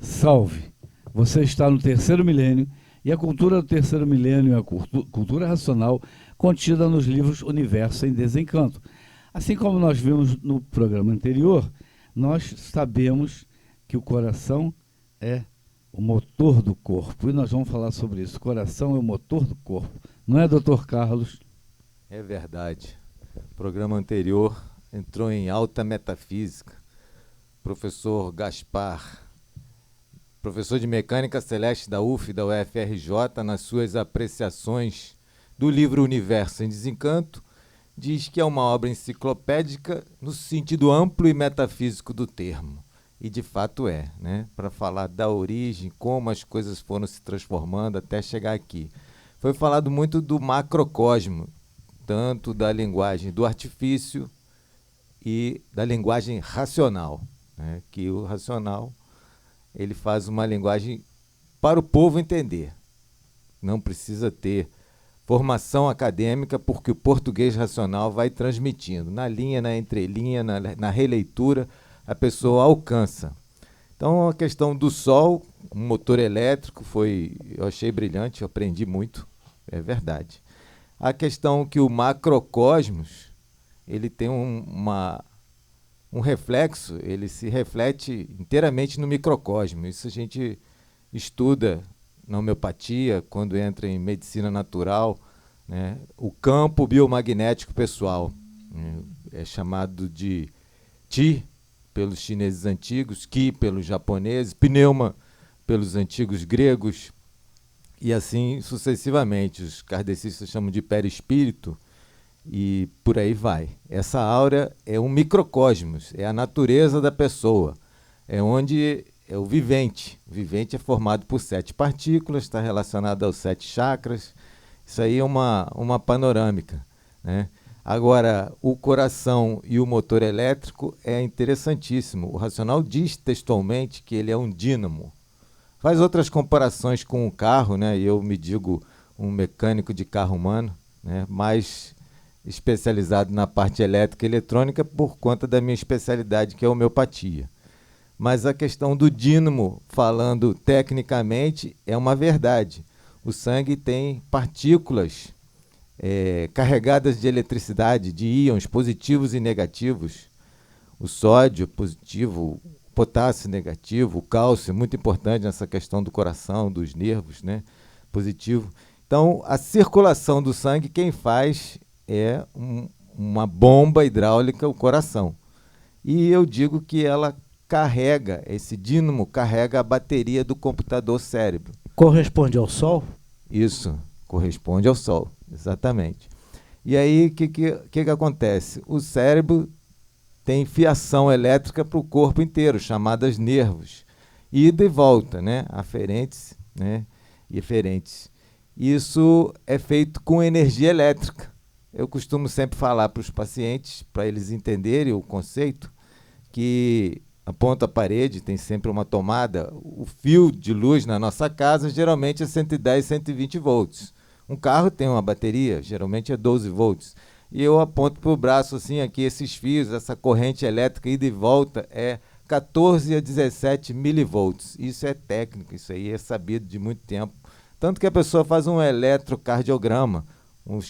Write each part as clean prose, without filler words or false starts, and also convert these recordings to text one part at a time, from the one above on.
Salve! Você está no terceiro milênio e a cultura do terceiro milênio é a cultura racional contida nos livros Universo em Desencanto. Assim como nós vimos no programa anterior, nós sabemos que o coração é o motor do corpo e nós vamos falar sobre isso. O coração é o motor do corpo, não é, doutor Carlos? É verdade. O programa anterior entrou em alta metafísica. Professor Gaspar, professor de Mecânica Celeste da UF e da UFRJ, nas suas apreciações do livro Universo em Desencanto, diz que é uma obra enciclopédica no sentido amplo e metafísico do termo. E de fato é, né? Para falar da origem, como as coisas foram se transformando até chegar aqui. Foi falado muito do macrocosmo, tanto da linguagem do artifício e da linguagem racional, né? Que o racional ele faz uma linguagem para o povo entender. Não precisa ter formação acadêmica, porque o português racional vai transmitindo. Na linha, na entrelinha, na releitura, a pessoa alcança. Então, a questão do Sol, um motor elétrico, eu achei brilhante, eu aprendi muito, é verdade. A questão que o macrocosmos, ele tem um reflexo, ele se reflete inteiramente no microcosmo. Isso a gente estuda na homeopatia, quando entra em medicina natural, né? O campo biomagnético pessoal, né? É chamado de Qi pelos chineses antigos, Qi pelos japoneses, pneuma pelos antigos gregos, e assim sucessivamente. Os kardecistas chamam de perispírito, e por aí vai. Essa áurea é um microcosmos, é a natureza da pessoa, é onde é o vivente. O vivente é formado por 7 partículas, está relacionado aos 7 chakras. Isso aí é uma panorâmica, né? Agora, o coração e o motor elétrico é interessantíssimo. O racional diz textualmente que ele é um dínamo. Faz outras comparações com o carro, né? Eu me digo um mecânico de carro humano, né? Mais especializado na parte elétrica e eletrônica por conta da minha especialidade, que é a homeopatia. Mas a questão do dínamo, falando tecnicamente, é uma verdade. O sangue tem partículas carregadas de eletricidade, de íons positivos e negativos. O sódio positivo, o potássio negativo, o cálcio, muito importante nessa questão do coração, dos nervos, né? Positivo. Então, a circulação do sangue, quem faz é uma bomba hidráulica, o coração. E eu digo que ela carrega, esse dínamo carrega a bateria do computador cérebro. Corresponde ao Sol? Isso, corresponde ao Sol, exatamente. E aí, o que acontece? O cérebro tem fiação elétrica para o corpo inteiro, chamadas nervos. Ida e volta, né? Aferentes, né? E eferentes. Isso é feito com energia elétrica. Eu costumo sempre falar para os pacientes, para eles entenderem o conceito, que a ponta parede tem sempre uma tomada. O fio de luz na nossa casa geralmente é 110, 120 volts. Um carro tem uma bateria, geralmente é 12 volts. E eu aponto para o braço assim, aqui esses fios, essa corrente elétrica ida e volta é 14 a 17 milivolts. Isso é técnico, isso aí é sabido de muito tempo. Tanto que a pessoa faz um eletrocardiograma.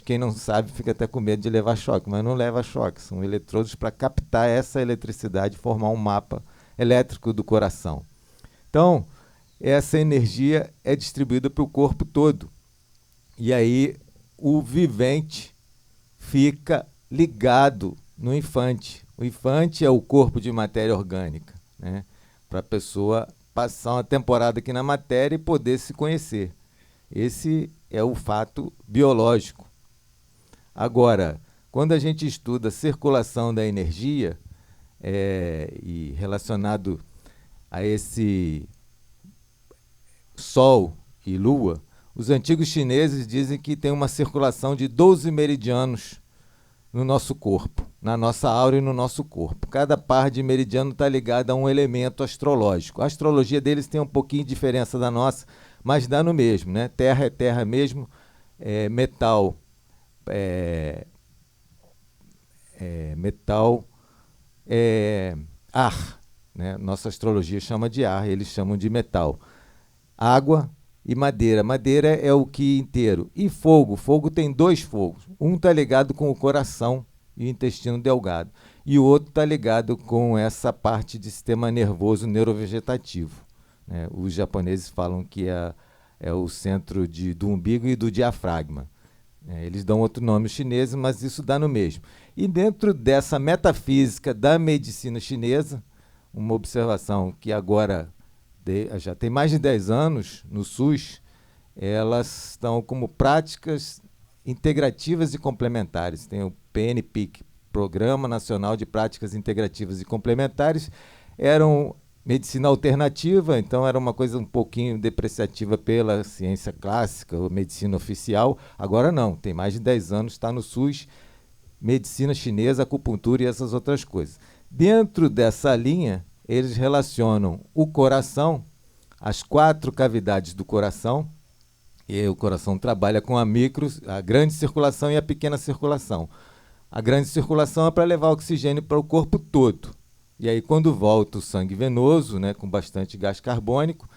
Quem não sabe fica até com medo de levar choque, mas não leva choque. São eletrodos para captar essa eletricidade e formar um mapa elétrico do coração. Então, essa energia é distribuída para o corpo todo. E aí o vivente fica ligado no infante. O infante é o corpo de matéria orgânica, né? Para a pessoa passar uma temporada aqui na matéria e poder se conhecer. Esse é o fato biológico. Agora, quando a gente estuda a circulação da energia, e relacionado a esse Sol e Lua, os antigos chineses dizem que tem uma circulação de 12 meridianos no nosso corpo, na nossa aura e no nosso corpo. Cada par de meridiano está ligado a um elemento astrológico. A astrologia deles tem um pouquinho de diferença da nossa, mas dá no mesmo, né? Terra é terra mesmo, metal metal ar, né? Nossa astrologia chama de ar, eles chamam de metal. Água e madeira. Madeira é o Qi inteiro. E fogo. Fogo tem 2 fogos. Um está ligado com o coração e o intestino delgado. E o outro está ligado com essa parte de sistema nervoso neurovegetativo, né? Os japoneses falam que é o centro do umbigo e do diafragma. Eles dão outro nome os chineses, mas isso dá no mesmo. E dentro dessa metafísica da medicina chinesa, uma observação que agora já tem mais de 10 anos no SUS, elas estão como práticas integrativas e complementares. Tem o PNPIC, Programa Nacional de Práticas Integrativas e Complementares. Eram medicina alternativa, então era uma coisa um pouquinho depreciativa pela ciência clássica, ou medicina oficial. Agora não, tem mais de 10 anos, está no SUS, medicina chinesa, acupuntura e essas outras coisas. Dentro dessa linha, eles relacionam o coração, as 4 cavidades do coração, e o coração trabalha com a grande circulação e a pequena circulação. A grande circulação é para levar oxigênio para o corpo todo. E aí, quando volta o sangue venoso, né, com bastante gás carbônico,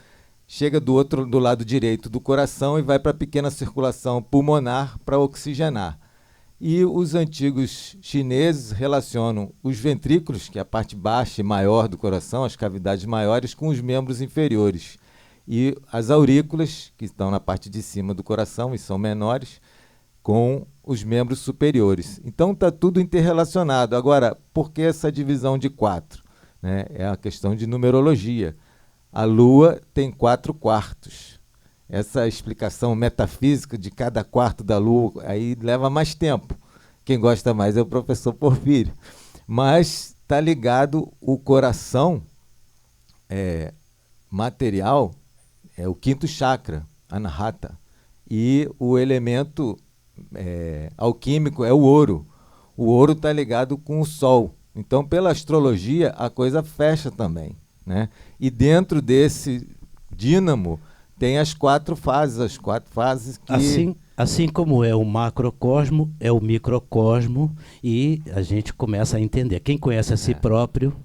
chega do lado direito do coração e vai para a pequena circulação pulmonar para oxigenar. E os antigos chineses relacionam os ventrículos, que é a parte baixa e maior do coração, as cavidades maiores, com os membros inferiores. E as aurículas, que estão na parte de cima do coração e são menores, com os membros superiores. Então está tudo interrelacionado. Agora, por que essa divisão de 4? Né? É a questão de numerologia. A Lua tem 4 quartos. Essa explicação metafísica de cada quarto da Lua aí leva mais tempo. Quem gosta mais é o professor Porfírio. Mas está ligado o coração material, é o 5º chakra, Anahata, e o elemento alquímico é o ouro. O ouro está ligado com o Sol. Então, pela astrologia, a coisa fecha também, né? E dentro desse dínamo tem as 4 fases que... Assim como é o macrocosmo, é o microcosmo, e a gente começa a entender. Quem conhece a si próprio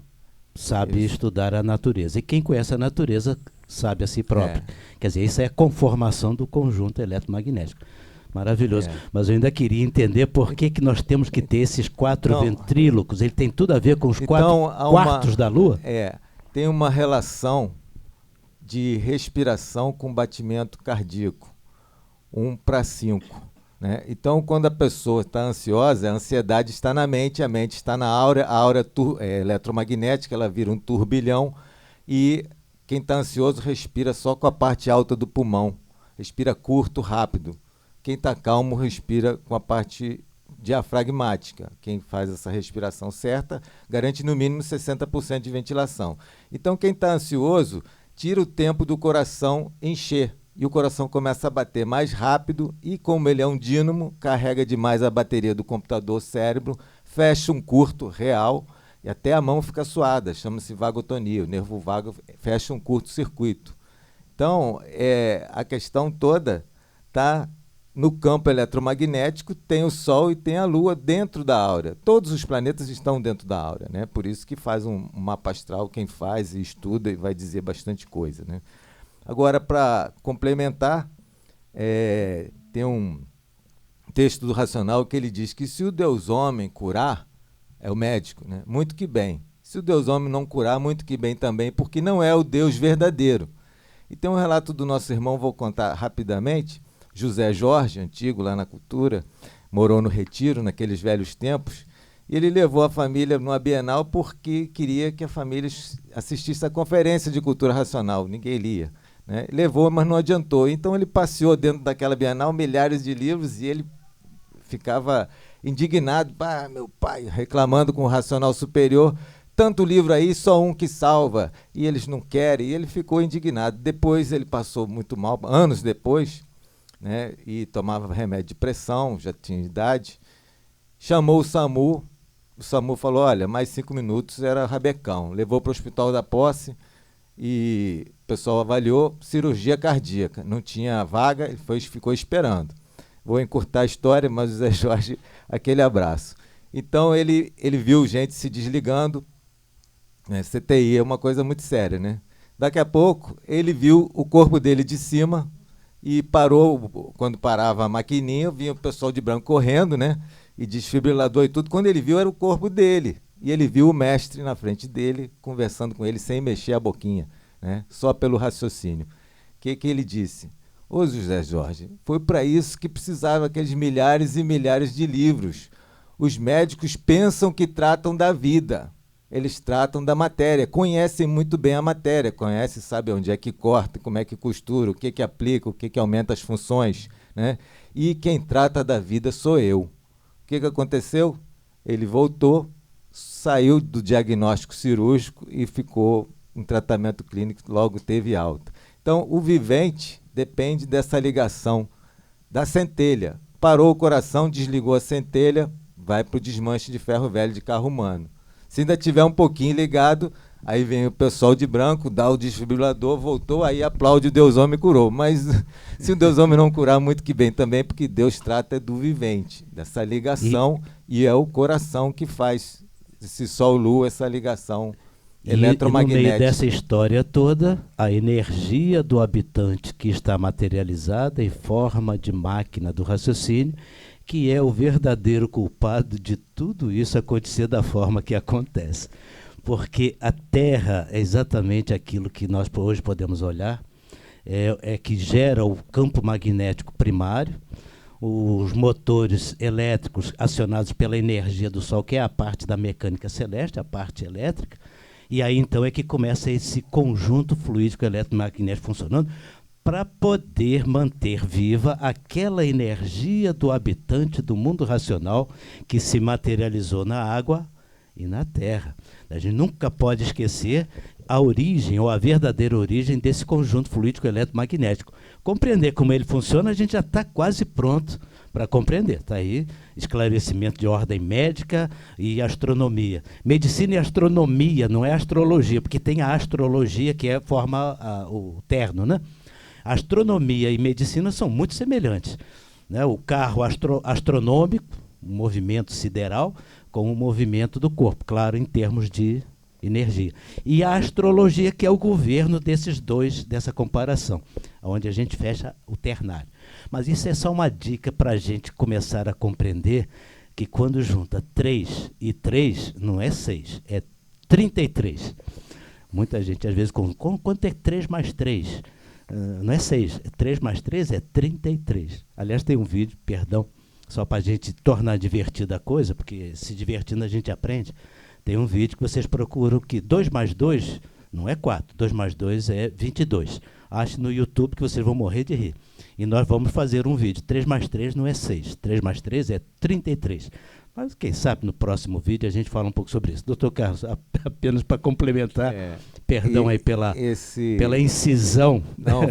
sabe estudar a natureza. E quem conhece a natureza sabe a si próprio. Quer dizer, isso é a conformação do conjunto eletromagnético. Maravilhoso. Mas eu ainda queria entender por que nós temos que ter esses 4 ventrílocos. Ele tem tudo a ver com os 4 quartos da Lua? Tem uma relação de respiração com batimento cardíaco, 1:5. Né? Então, quando a pessoa está ansiosa, a ansiedade está na mente, a mente está na áurea, a áurea é eletromagnética, ela vira um turbilhão, e quem está ansioso respira só com a parte alta do pulmão, respira curto, rápido. Quem está calmo respira com a parte diafragmática. Quem faz essa respiração certa garante no mínimo 60% de ventilação. Então, quem está ansioso tira o tempo do coração encher. E o coração começa a bater mais rápido e, como ele é um dínamo, carrega demais a bateria do computador cérebro, fecha um curto real e até a mão fica suada, chama-se vagotonia, o nervo vago fecha um curto-circuito. Então, a questão toda está no campo eletromagnético, tem o Sol e tem a Lua dentro da áurea. Todos os planetas estão dentro da áurea, né? Por isso que faz um mapa astral, quem faz e estuda e vai dizer bastante coisa, né? Agora, para complementar, tem um texto do Racional que ele diz que se o Deus homem curar, é o médico, né? Muito que bem. Se o Deus homem não curar, muito que bem também, porque não é o Deus verdadeiro. E tem um relato do nosso irmão, vou contar rapidamente. José Jorge, antigo lá na cultura, morou no Retiro, naqueles velhos tempos, e ele levou a família numa Bienal porque queria que a família assistisse à conferência de cultura racional, ninguém lia. Né? Levou, mas não adiantou. Então ele passeou dentro daquela Bienal milhares de livros e ele ficava indignado, meu pai, reclamando com o racional superior, tanto livro aí, só um que salva, e eles não querem, e ele ficou indignado. Depois ele passou muito mal, anos depois, né, e tomava remédio de pressão, já tinha idade, chamou o SAMU falou, olha, mais 5 minutos era rabecão, levou para o Hospital da Posse e o pessoal avaliou, cirurgia cardíaca, não tinha vaga, ele ficou esperando. Vou encurtar a história, mas o Zé Jorge, aquele abraço. Então ele viu gente se desligando, CTI é uma coisa muito séria, né? Daqui a pouco, ele viu o corpo dele de cima e parou. Quando parava a maquininha, vinha o pessoal de branco correndo, né? E desfibrilador e tudo. Quando ele viu, era o corpo dele. E ele viu o mestre na frente dele, conversando com ele sem mexer a boquinha, né? Só pelo raciocínio. O que ele disse? Ô José Jorge, foi para isso que precisaram aqueles milhares e milhares de livros. Os médicos pensam que tratam da vida. Eles tratam da matéria, conhecem muito bem a matéria, conhecem, sabem onde é que corta, como é que costura, o que aplica, o que aumenta as funções, né? E quem trata da vida sou eu. O que aconteceu? Ele voltou, saiu do diagnóstico cirúrgico e ficou em tratamento clínico, logo teve alta. Então, o vivente depende dessa ligação da centelha. Parou o coração, desligou a centelha, vai para o desmanche de ferro velho de carro humano. Se ainda tiver um pouquinho ligado, aí vem o pessoal de branco, dá o desfibrilador, voltou, aí aplaude o Deus Homem curou. Mas se o Deus Homem não curar, muito que bem também, porque Deus trata do vivente, dessa ligação, e é o coração que faz, esse Sol-Lua, essa ligação eletromagnética. E no meio dessa história toda, a energia do habitante que está materializada em forma de máquina do raciocínio, que é o verdadeiro culpado de tudo isso acontecer da forma que acontece. Porque a Terra é exatamente aquilo que nós hoje podemos olhar, é que gera o campo magnético primário, os motores elétricos acionados pela energia do Sol, que é a parte da mecânica celeste, a parte elétrica, e aí então é que começa esse conjunto fluídico eletromagnético funcionando, para poder manter viva aquela energia do habitante do mundo racional que se materializou na água e na terra. A gente nunca pode esquecer a origem, ou a verdadeira origem desse conjunto fluídico eletromagnético. Compreender como ele funciona, a gente já está quase pronto para compreender. Está aí esclarecimento de ordem médica e astronomia. Medicina e astronomia, não é astrologia, porque tem a astrologia que forma o terno, né? Astronomia e medicina são muito semelhantes, né? O carro astronômico, o movimento sideral, com o movimento do corpo, claro, em termos de energia. E a astrologia, que é o governo desses dois, dessa comparação, onde a gente fecha o ternário. Mas isso é só uma dica para a gente começar a compreender que quando junta 3 e 3, não é 6, é 33. Muita gente, às vezes, quanto é 3 mais 3? Não é 6, 3 mais 3 é 33. Aliás, tem um vídeo, perdão, só para a gente tornar divertida a coisa, porque se divertindo a gente aprende. Tem um vídeo que vocês procuram que 2 mais 2 não é 4, 2 mais 2 é 22. Ache no YouTube que vocês vão morrer de rir. E nós vamos fazer um vídeo, 3 mais 3 não é 6, 3 mais 3 é 33. Mas quem sabe no próximo vídeo a gente fala um pouco sobre isso. Doutor Carlos, apenas para complementar, perdão aí pela incisão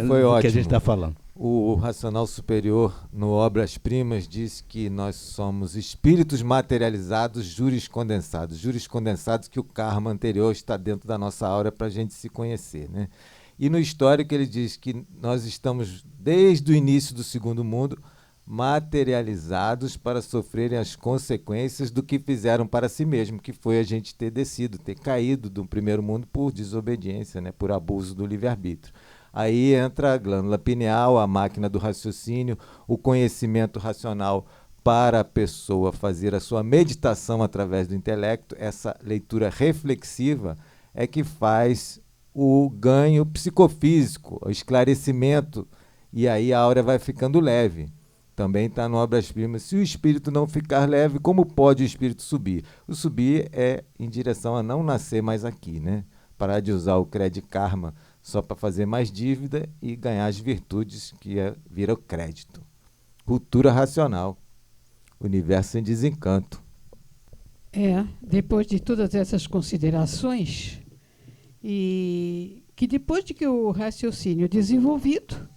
foi do ótimo. Que a gente está falando. O Racional Superior, no Obras Primas, diz que nós somos espíritos materializados, juris condensados. Juris condensados que o karma anterior está dentro da nossa aura para a gente se conhecer, né? E no histórico ele diz que nós estamos, desde o início do segundo mundo, materializados para sofrerem as consequências do que fizeram para si mesmo, que foi a gente ter descido, ter caído do primeiro mundo por desobediência, né, por abuso do livre-arbítrio. Aí entra a glândula pineal, a máquina do raciocínio, o conhecimento racional para a pessoa fazer a sua meditação através do intelecto. Essa leitura reflexiva é que faz o ganho psicofísico, o esclarecimento, e aí a aura vai ficando leve. Também está no Obras Primas. Se o espírito não ficar leve, como pode o espírito subir? O subir é em direção a não nascer mais aqui, né? Parar de usar o crédito karma só para fazer mais dívida e ganhar as virtudes que vira o crédito. Cultura racional. Universo em desencanto. Depois de todas essas considerações, e que depois de que o raciocínio é desenvolvido,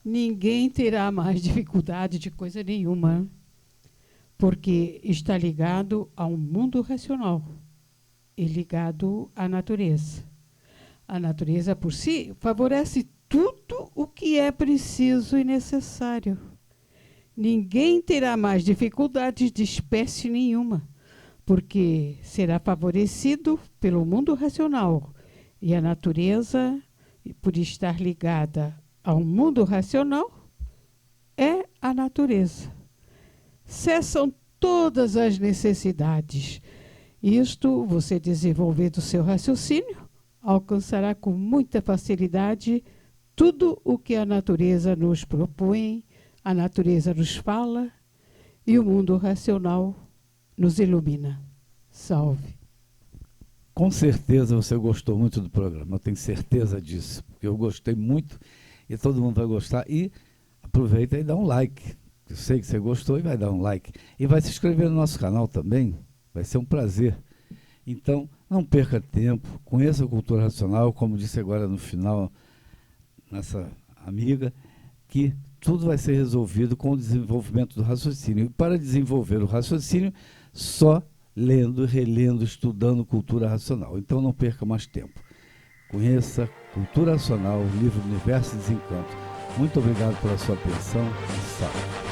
ninguém terá mais dificuldade de coisa nenhuma, porque está ligado ao mundo racional e ligado à natureza. A natureza, por si, favorece tudo o que é preciso e necessário. Ninguém terá mais dificuldades de espécie nenhuma, porque será favorecido pelo mundo racional e a natureza, por estar ligada ao mundo racional, é a natureza. Cessam todas as necessidades. Isto, você desenvolvendo o seu raciocínio, alcançará com muita facilidade tudo o que a natureza nos propõe, a natureza nos fala e o mundo racional nos ilumina. Salve. Com certeza você gostou muito do programa, eu tenho certeza disso, porque eu gostei muito e todo mundo vai gostar. E aproveita e dá um like. Eu sei que você gostou e vai dar um like. E vai se inscrever no nosso canal também, vai ser um prazer. Então, não perca tempo, conheça a cultura racional, como disse agora no final, nossa amiga, que tudo vai ser resolvido com o desenvolvimento do raciocínio. E para desenvolver o raciocínio, só lendo, relendo, estudando cultura racional. Então não perca mais tempo. Conheça Cultura Racional, o livro Universo e Desencanto. Muito obrigado pela sua atenção e salve.